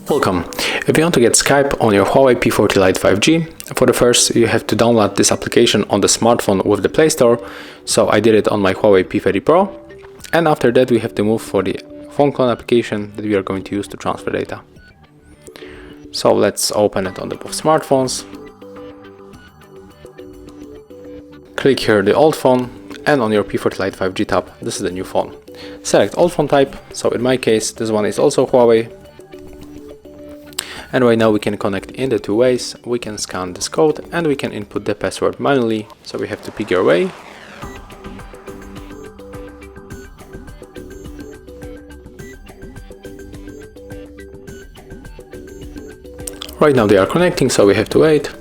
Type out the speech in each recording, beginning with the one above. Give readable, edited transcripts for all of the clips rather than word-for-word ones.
Welcome. If you want to get Skype on your Huawei P40 Lite 5G, for the first you have to download this application on the smartphone with the Play Store. So I did it on my Huawei P30 Pro. And after that we have to move for the phone clone application that we are going to use to transfer data. So let's open it on the both smartphones. Click here the old phone, and on your P40 Lite 5G tab, this is the new phone. Select old phone type, so in my case this one is also Huawei. And right now we can connect in the two ways. We can scan this code and we can input the password manually. So we have to pick your way. Right now they are connecting, so we have to wait.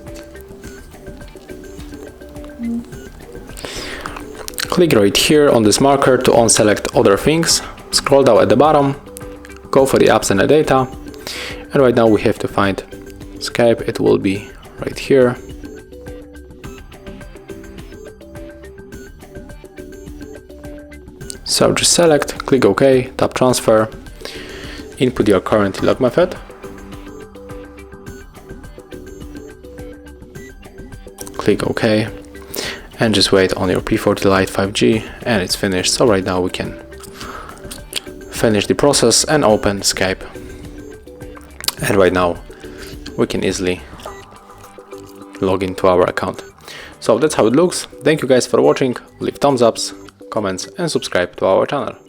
Click right here on this marker to unselect other things. Scroll down at the bottom, go for the apps and the data. And right now we have to find Skype. It will be right here. So just select, click OK, tap transfer, input your current log method. Click OK and just wait on your P40 Lite 5G and it's finished. So right now we can finish the process and open Skype. And right now we can easily log into our account. So that's how it looks. Thank you guys for watching. Leave thumbs ups, comments and subscribe to our channel.